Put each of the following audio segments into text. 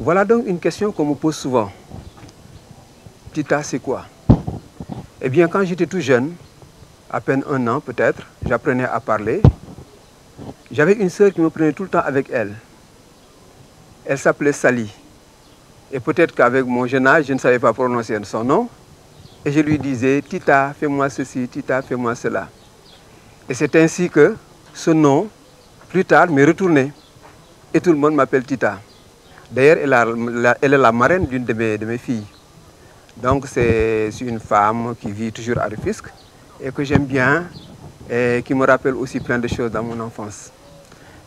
Voilà donc une question qu'on me pose souvent. Tita, c'est quoi? Eh bien, quand j'étais tout jeune, à peine 1 an peut-être, j'apprenais à parler. J'avais une sœur qui me prenait tout le temps avec elle. Elle s'appelait Sally. Et peut-être qu'avec mon jeune âge, je ne savais pas prononcer son nom. Et je lui disais, Tita, fais-moi ceci, Tita, fais-moi cela. Et c'est ainsi que ce nom, plus tard, m'est retourné. Et tout le monde m'appelle Tita. D'ailleurs, elle est la marraine d'une de mes filles. Donc c'est une femme qui vit toujours à Rufisque et que j'aime bien et qui me rappelle aussi plein de choses dans mon enfance.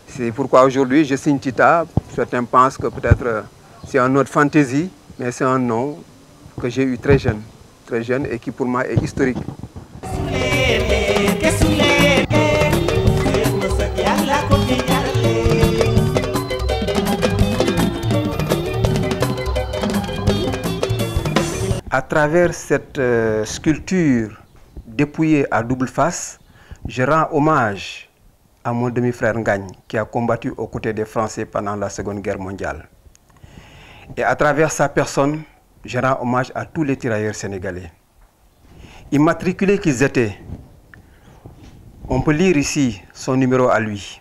C'est pourquoi aujourd'hui je signe Tita. Certains pensent que peut-être c'est un nom de fantaisie, mais c'est un nom que j'ai eu très jeune et qui pour moi est historique. À travers cette sculpture dépouillée à double face, je rends hommage à mon demi-frère Ngagne qui a combattu aux côtés des Français pendant la Seconde Guerre mondiale. Et à travers sa personne, je rends hommage à tous les tirailleurs sénégalais. Immatriculés qu'ils étaient, on peut lire ici son numéro à lui.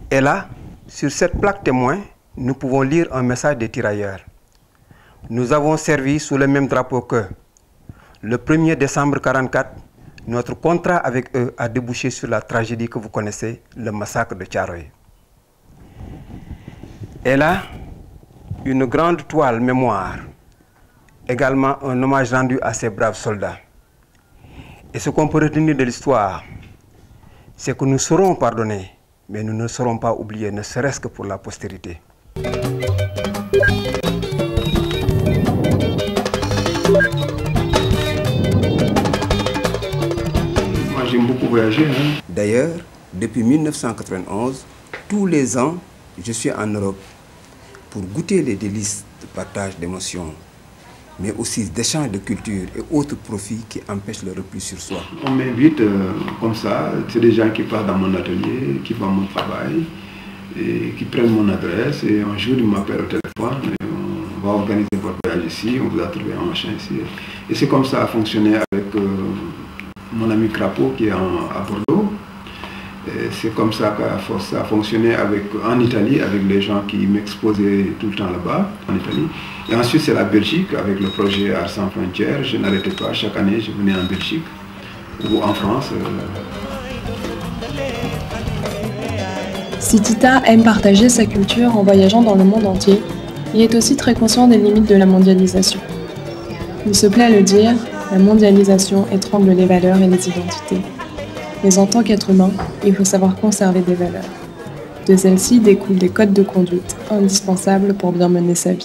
Et là, sur cette plaque témoin, nous pouvons lire un message des tirailleurs. Nous avons servi sous le même drapeau qu'eux. Le 1er décembre 1944, notre contrat avec eux a débouché sur la tragédie que vous connaissez, le massacre de Thiaroye. Et là, une grande toile mémoire, également un hommage rendu à ces braves soldats. Et ce qu'on peut retenir de l'histoire, c'est que nous serons pardonnés, mais nous ne serons pas oubliés, ne serait-ce que pour la postérité. Moi, j'aime beaucoup voyager. D'ailleurs, depuis 1991, tous les ans, je suis en Europe pour goûter les délices de partage d'émotions, mais aussi d'échanges de culture et autres profits qui empêchent le repli sur soi. On m'invite comme ça, c'est des gens qui passent dans mon atelier, qui voient mon travail, et qui prennent mon adresse, et un jour ils m'appellent au téléphone, et on va organiser votre voyage ici, on vous a trouvé un machin ici. Et c'est comme ça a fonctionné avec mon ami Crapaud qui est à Bordeaux. C'est comme ça que ça a fonctionné en Italie, avec les gens qui m'exposaient tout le temps là-bas, en Italie. Et ensuite, c'est la Belgique, avec le projet Arts sans frontières. Je n'arrêtais pas, chaque année, je venais en Belgique ou en France. Si Tita aime partager sa culture en voyageant dans le monde entier, il est aussi très conscient des limites de la mondialisation. Il se plaît à le dire, la mondialisation étrangle les valeurs et les identités. Mais en tant qu'être humain, il faut savoir conserver des valeurs. De celles-ci découlent des codes de conduite indispensables pour bien mener sa vie.